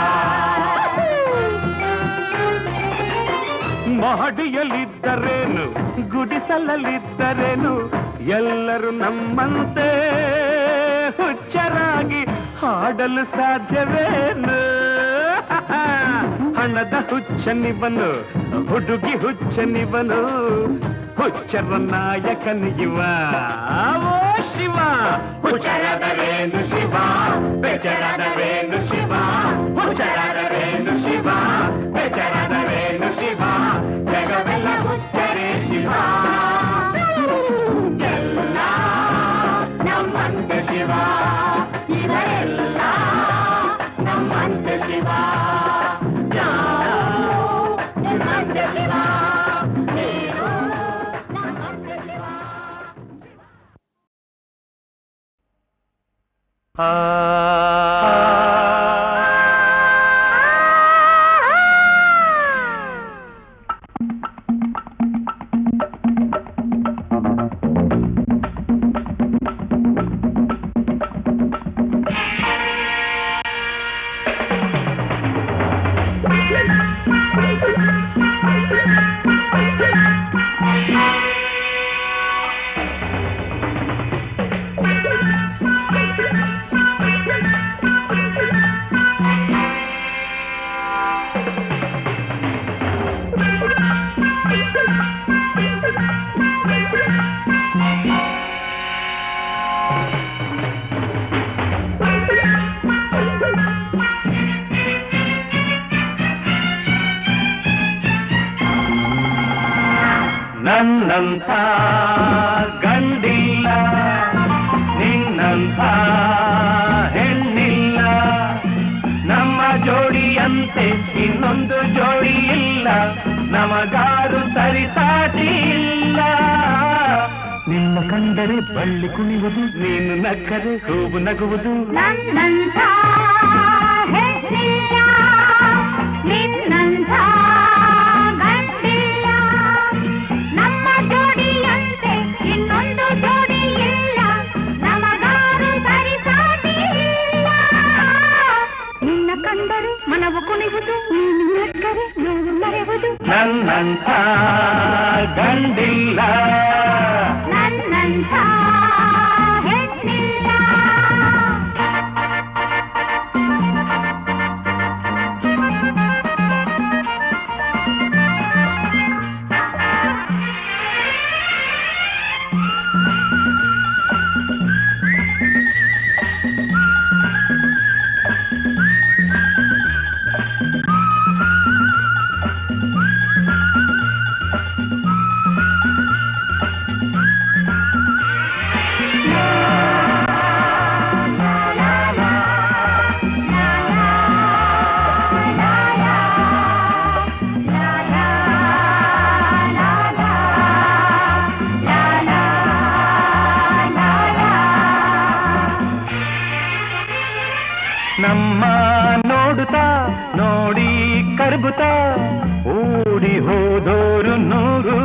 ಮಹಡಿಯಲ್ಲಿದ್ದರೇನು ಗುಡಿಸಲಲ್ಲಿದ್ದರೇನು ಎಲ್ಲರೂ ನಮ್ಮಂತೆ ಹುಚ್ಚರಾಗಿ ಹಾಡಲು ಸಾಧ್ಯವೇನು? ಹಣದ ಹುಚ್ಚನಿವನು, ಹುಡುಗಿ ಹುಚ್ಚನಿವನು, ಹುಚ್ಚರ ನಾಯಕನಿವ ಓ ಶಿವ. ಹುಚ್ಚರಾದರೇನು ಶಿವ, ಬೆಚ್ಚರಾದರೇನು ಶಿವ, ಹುಚ್ಚರಾದರೇನು ಶಿವ, ಬೆಚ್ಚರಾದರೇನು ಶಿವ. ಜಗವೆಲ್ಲ ಹುಚ್ಚರೇ ಶಿವ, ಎಲ್ಲ ನಮ್ಮಂತೆ ಶಿವ. ಇವರೆಲ್ಲ ನಮ್ಮಂತೆ ಶಿವ, ನಮ್ಮಂತೆ ಶಿವ. ನನ್ನಂಥ ಗಂಡಿಲ್ಲ, ನಿನ್ನಂಥ ಹೆಣ್ಣಿಲ್ಲ, ನಮ್ಮ ಜೋಡಿಯಂತೆ ಇನ್ನೊಂದು ಜೋಡಿ ಇಲ್ಲ, ನಮಗಾರು ಸರಿಸಾಟಿ ಇಲ್ಲ. ನಿನ್ನ ಕಂಡರೆ ಬಳ್ಳಿ ಕುಣಿಯುವುದು, ನೀನು ನಕ್ಕರೆ ಹೂವು ನಗುವುದು. ನನ್ನಂಥ ಹೆಣ್ಣಿಲ್ಲ, ನಿನ್ನಂಥ ಗಂಡಿಲ್ಲ, ನಮ್ಮ ಜೋಡಿಯಂತೆ ಇನ್ನೊಂದು ಜೋಡಿ ಇಲ್ಲ, ನಮಗಾರು ಸರಿಸಾಟಿ ಇಲ್ಲ. ನಿನ್ನ ಕಂಡರೆ ಮನವು ಕುಣಿಯುವುದು, ನೀನು ನಕ್ಕರೆ ನೋವು ಮರೆಯುವುದು. ನನ್ನಂಥ ಕರಗುತ್ತ ಓಡಿ ಹೋದೋರು ನೂರು.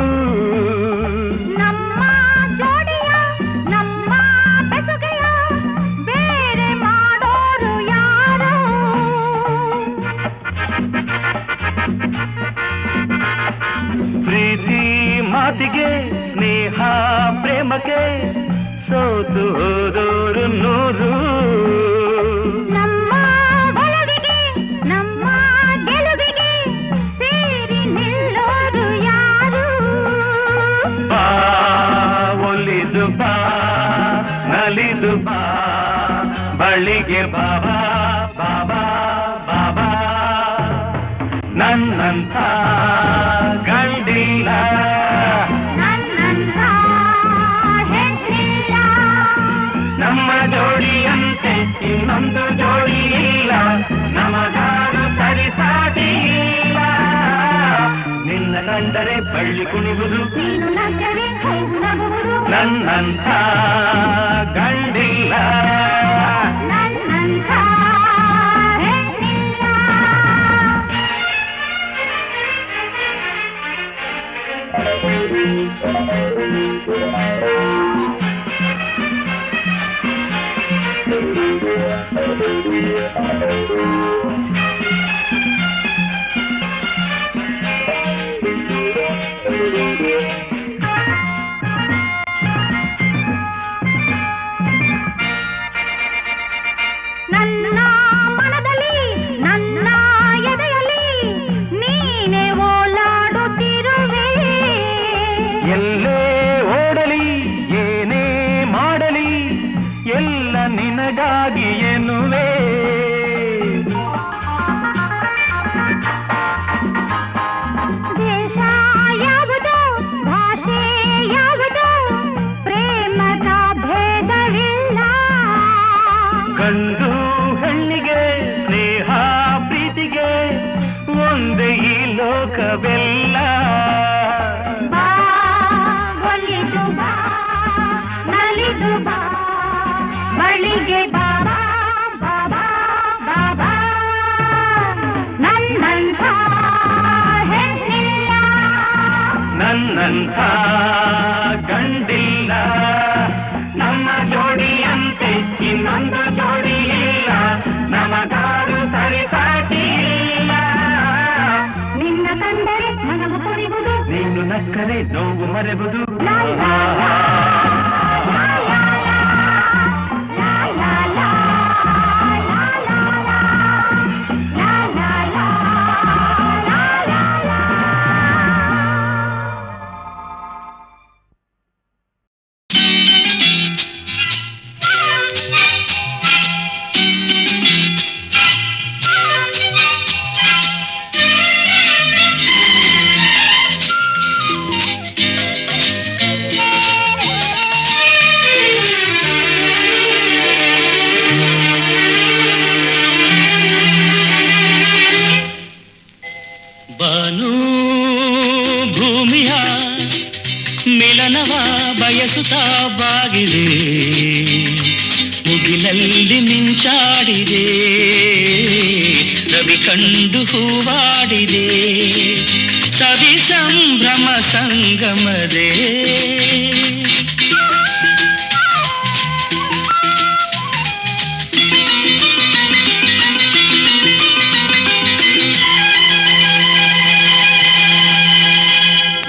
ನಮ್ಮ ಜೋಡಿಯ ನಮ್ಮ ಬೆಸುಗೆಯ ಬೇರೆ ಮಾಡೋರು ಯಾರು? ಪ್ರೀತಿ ಮಾತಿಗೆ ಸ್ನೇಹ ಪ್ರೇಮಕ್ಕೆ ಸೋತು ಹೋದೋರು ನೂರು. ನಮ್ಮ ಒಲವಿಗೆ ನಮ್ಮ ಗೆಲುವಿಗೆ ಸೇರಿ ನಿಲ್ಲೋರು ಯಾರು? ಬಾ ಒಲಿದು ಬಾ ನಲಿದು ಬಾ ಬಳಿಗೆ ಬಾಬಾ ಬಾಬಾ ಬಾಬಾ. ನನ್ನಂಥ ಗಂಡಿಲ್ಲ ನನ್ನಂಥ ಹೆಣ್ಣಿಲ್ಲ. ನಮ್ಮ ಜೋಡಿಯಂತೆ ಇನ್ನೊಂದು ಜೋಡಿ ಇಲ್ಲ, ನಮಗಾರು ಸರಿಸಾಟಿ ಇಲ್ಲ. ನಿನ್ನ ಕಂಡರೆ ಬಳ್ಳಿ ಕುಣಿವುದು, ನೀನು ನಕ್ಕರೆ ಹೌದು ನಗುವುದು. ನನ್ನಂಥ ಗಂಡಿಲ್ಲ ನನ್ನಂಥ ಹೆಣ್ಣಿಲ್ಲ. ನನ್ನ ಮನದಲ್ಲಿ ನನ್ನ ಎದೆಯಲ್ಲಿ ನೀನೇ ಓಲಾಡುತ್ತಿರುವೆ. ಎಲ್ಲೇ ಓಡಲಿ ಏನೇ ಮಾಡಲಿ ಎಲ್ಲ ನಿನಗಾಗಿ ಎನ್ನುವೆ. ದೇಶ ಯಾವುದು ಭಾಷೆ ಯಾವುದು ಪ್ರೇಮದ ಭೇದವಿಲ್ಲ. ಗಂಡು ಹೆಣ್ಣಿಗೆ ಸ್ನೇಹ ಪ್ರೀತಿಗೆ ಒಂದೇ ಈ ಲೋಕವೆಲ್ಲ. ಬಾ ಒಲಿದು ಬಾ ನಲಿದು ಬಾ ಬಳಿಗೆ ಬಾಬಾ ಬಾಬಾ ಬಾಬಾ. ನನ್ನಂಥ ಹೆಣ್ಣಿಲ್ಲ. ನನ್ನಂಥ ಗಂಡಿಲ್ಲ, ನಮ್ಮ ಜೋಡಿಯಂತೆ ಇನ್ನೊಂದು ಜೋಡಿ ಇಲ್ಲ, ನಮಗಾರು ಸರಿಸಾಟಿ ಇಲ್ಲ. ನಿನ್ನ ಕಂಡರೆ ಮನವು ಕುಣಿವುದು, ನೀನು ನಕ್ಕರೆ ನೋವು ಮರೆವುದು. ಲಾ ಲಾ ಲಾ, ಲಾ ಲಾ ಲಾ, ಲಾ ಲಾ ಲಾ, ಲಾ ಲಾ ಲಾ, ಲಾ ಲಾ ಲಾ, ಲಾ ಲಾ ಲಾ. ಬಾನು ಭೂಮಿಯ ಮಿಲನವ ಬಯಸುತ್ತಾ ಬಾಗಿದೆ, ಮುಗಿಲಲ್ಲಿ ಮಿಂಚಾಡಿದೆ, ರವಿ ಕಂಡು ಹೂವಾಡಿದೆ, ಸವಿ ಸಂಭ್ರಮ ಸಂಗಮದೇ.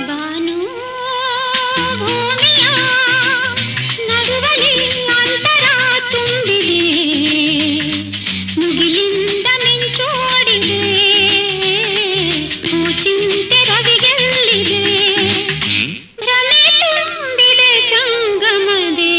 ಬಾನು ಭೂಮಿಯ ನಡುವಲಿ ಅಂತರ ತುಂಬಿದೆ, ಮುಗಿಲಿಂದ ಮಿಂಚೋಡಿದೆ, ಚಿಂತೆ ರವಿಗೆಲ್ಲಿದೆ, ಭ್ರಮೆ ತುಂಬಿದೆ ಸಂಗಮದೇ.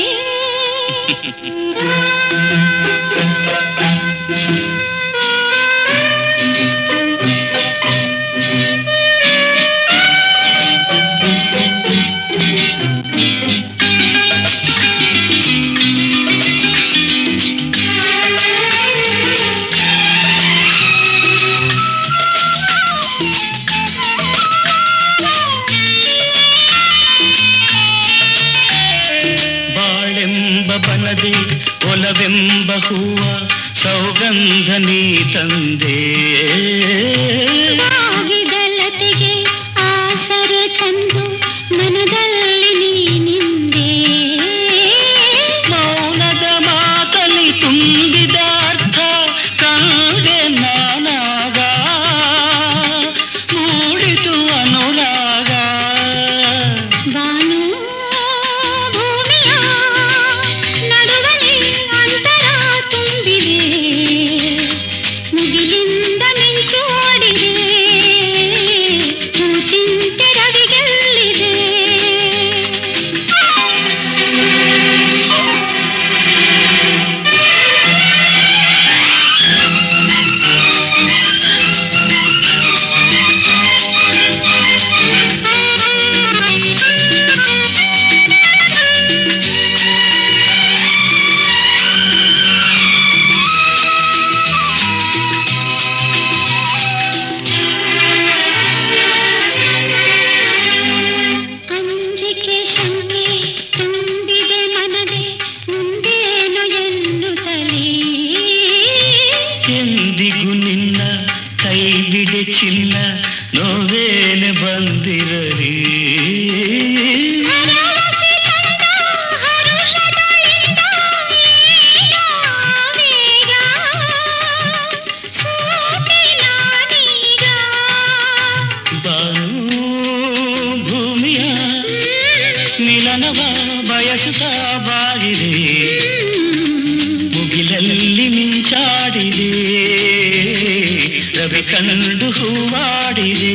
ಬಾಳೆಂಬ ಬನದೆ ಒಲವೆಂಬ ಹೂವ ಸೌಗಂಧ ನೀ ತಂದೆ. ಮಿಲನವ ಬಯಸುತ್ತಾ ಬಾಗಿದೆ ಮುಗಿಲಲ್ಲಿ ಮಿಂಚಾಡಿದೆ ರವಿ ಕಂಡು ಹೂವಾಡಿದೆ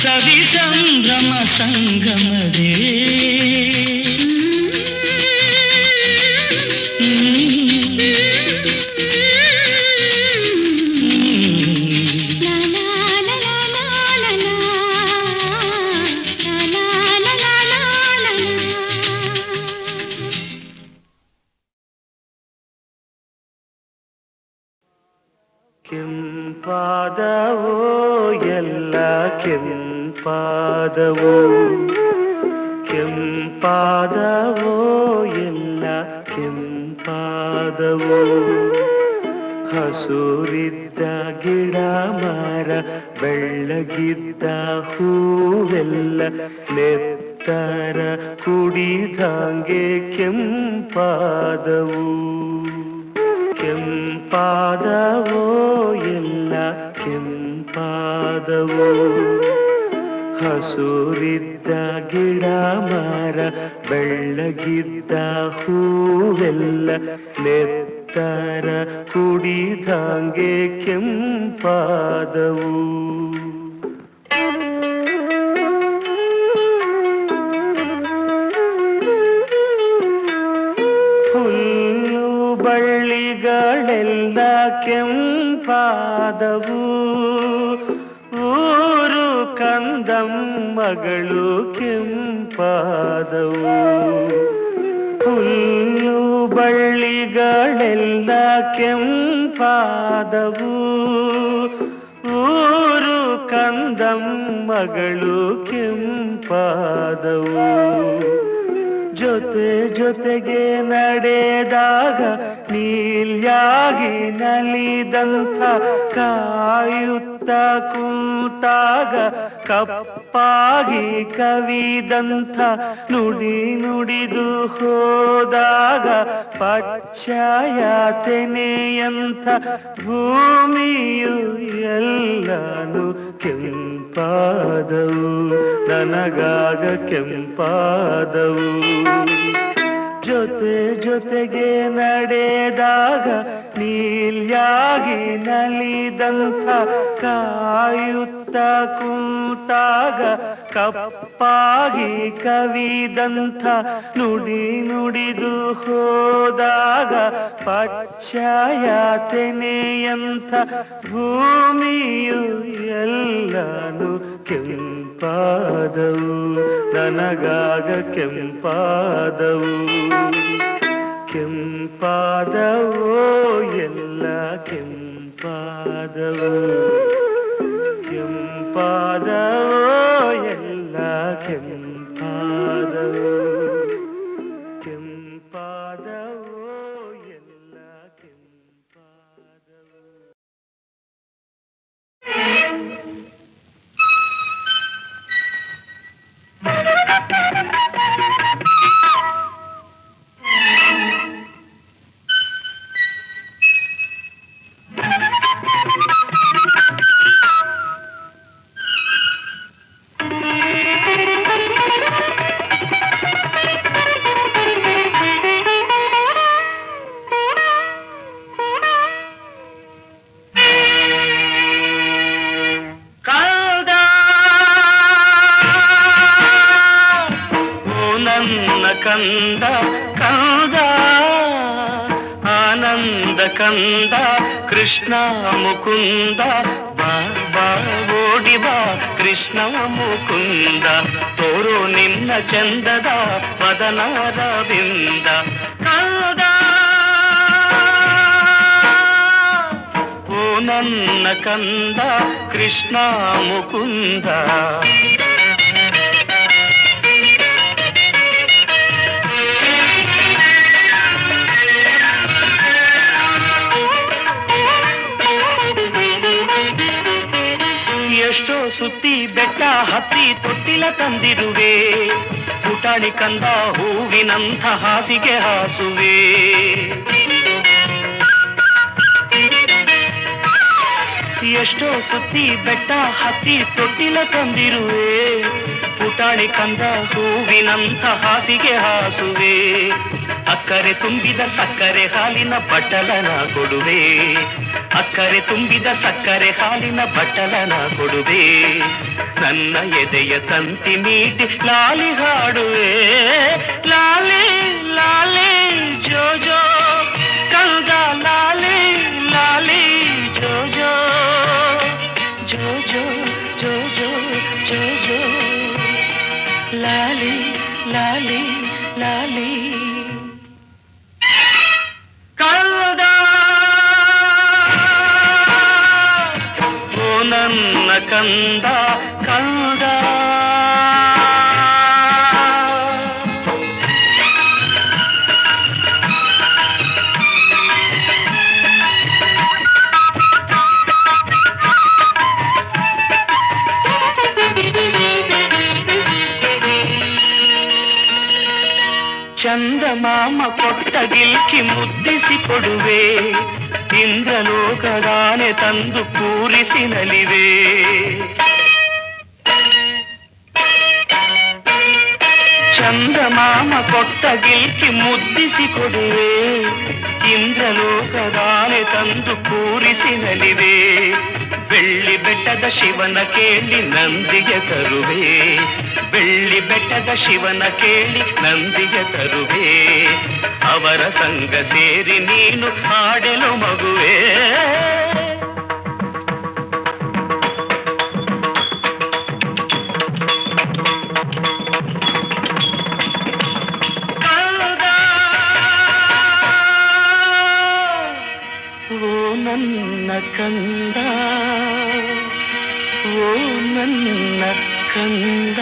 ಸವಿ ಸಂಭ್ರಮ ಸಂಗಮದೇ ಕೆಂಪಾದವೋ ಎಲ್ಲ ಕೆಂಪಾದವೋ ಕೆಂಪಾದವೋ ಎಲ್ಲ ಕೆಂಪಾದವೋ ಹಸುರಿದ್ದ ಗಿಡ ಮರ ಬೆಳ್ಳಗಿದ್ದ ಹೂವೆಲ್ಲ ನೆತ್ತರ ಕುಡಿದಂಗೆ ಕೆಂಪಾದವು ಕೆಂಪಾದವೋ ಎಲ್ಲ ಕೆಂಪಾದವೋ ಹಸುರಿದ್ದ ಗಿಡ ಮರ ಬೆಳ್ಳಗಿದ್ದ ಹೂವೆಲ್ಲ ನೆತ್ತರ ಕುಡಿದಂಗೆ ಕೆಂಪಾದವು ಬಳ್ಳಿಗಳೆಲ್ಲ ಕೆಂಪಾದವು ಊರು ಕಂದಮ್ಮಗಳು ಕೆಂಪಾದವು ಹುಲ್ಲು ಬಳ್ಳಿಗಳೆಲ್ಲ ಕೆಂಪಾದವು ಊರು ಕಂದಮ್ಮಗಳು ಕೆಂಪಾದವು ಜೊತೆ ಜೊತೆಗೆ ನಡೆದಾಗ ನೀಲ್ಯಾಗಿ ನಲಿದಂಥ ಕಾಯುತ್ತ ಕೂತಾಗ ಕಪ್ಪಾಗಿ ಕವಿದಂಥ ನುಡಿ ನುಡಿದು ಹೋದಾಗ ಪಚ್ಚಯಾತನೆಯಂಥ ಭೂಮಿಯು ಎಲ್ಲಾನು ಕೆಂಪಾದವು ನನಗಾಗ ಕೆಂಪಾದವು ಜೊತೆ ಜೊತೆಗೆ ನಡೆದಾಗ ನೀಲ್ಯಾಗಿ ನಲಿದಂಥ ಕಾಯುತ್ತ ಕೂತಾಗ ಕಪ್ಪಾಗಿ ಕವಿದಂಥ ನುಡಿ ನುಡಿದು ಹೋದಾಗ ಪಚ್ಚಯಾತನೆಯಂಥ ಭೂಮಿಯು ಎಲ್ಲಾನು ಕೆಂಪಾದವು ನನಗಾಗ ಕೆಂಪಾದವು ಕೆಂಪಾದವೋ ಎಲ್ಲ ಕೆಂಪಾದವು ಕೆಂಪಾದವೋ ಎಲ್ಲ ಕೆಂಪಾದವು ಕೆಂಪಾದವೋ ಎಲ್ಲ ಕೆಂಪಾದವು ಕಂದ ಕಂದ ಆನಂದ ಕಂದ ಕೃಷ್ಣ ಮುಕುಂದ ಬಾ ಬಾ ಓಡಿ ಬಾ ಕೃಷ್ಣ ಮುಕುಂದ ತೋರು ನಿನ್ನ ಚಂದದ ವದನರವಿಂದ ಕಂದ ಓ ನನ್ನ ಕಂದ ಕೃಷ್ಣ ಮುಕುಂದ ಎಷ್ಟೋ ಸುತ್ತಿ ಬೆಟ್ಟ ಹತ್ತಿ ತೊಟ್ಟಿಲ ತಂದಿರುವೆ ಪುಟಾಣಿ ಕಂದ ಹೂವಿನಂಥ ಹಾಸಿಗೆ ಹಾಸುವೆ ಎಷ್ಟೋ ಸುತ್ತಿ ಬೆಟ್ಟ ಹತ್ತಿ ತೊಟ್ಟಿಲ ತಂದಿರುವೆ ಪುಟಾಣಿ ಕಂದ ಹೂವಿನಂಥ ಹಾಸಿಗೆ ಹಾಸುವೆ ಅಕ್ಕರೆ ತುಂಬಿದ ಸಕ್ಕರೆ ಹಾಲಿನ ಬಟ್ಟಲನ ಕೊಡುವೆ ಅಕ್ಕರೆ ತುಂಬಿದ ಸಕ್ಕರೆ ಹಾಲಿನ ಬಟ್ಟಲನ ಕೊಡುವೆ ನನ್ನ ಎದೆಯ ತಂತಿ ಮೀಟಿ ಲಾಲಿ ಹಾಡುವೆ ಲಾಲಿ ಲಾಲಿ ಜೋ ಜೋ ಕಂದ ಲಾಲಿ ಲಾಲಿ ಜೋ ಜೋ ಜೋ ಜೋ ಜೋ ಜೋ ಜೋ ಜೋ ಲಾಲಿ ಲಾಲಿ ಲಾಲಿ ಕಂದ ಓ ನನ್ನ ಕಂದ ಕಂದ ಚಂದಮಾಮ ಕೊಟ್ಟ ಗಿಲ್ಕಿ ಮುದ್ದಿಸಿ ಕೊಡುವೆ ಇಂದ್ರಲೋಕದಾನೆ ತಂದು ಕೂರಿಸಿ ನಲಿವೆ ಚಂದಮಾಮ ಕೊಟ್ಟ ಗಿಲ್ಕಿ ಮುದ್ದಿಸಿ ಕೊಡುವೆ ಇಂದ್ರಲೋಕದಾನೆ ತಂದು ಕೂರಿಸಿ ನಲಿವೆ ಬೆಳ್ಳಿ ಬೆಟ್ಟದ ಶಿವನ ಕೇಳಿ ನಂದಿಗೆ ತರುವೆ ಬೆಳ್ಳಿ ಬೆಟ್ಟದ ಶಿವನ ಕೇಳಿ ನಂದಿಗೆ ತರುವೆ ಅವರ ಸಂಗ ಸೇರಿ ನೀನು ಹಾಡೆಲು ಮಗುವೆ ನನ್ನ ಕಂದ ಓ ನನ್ನ ಕಂದ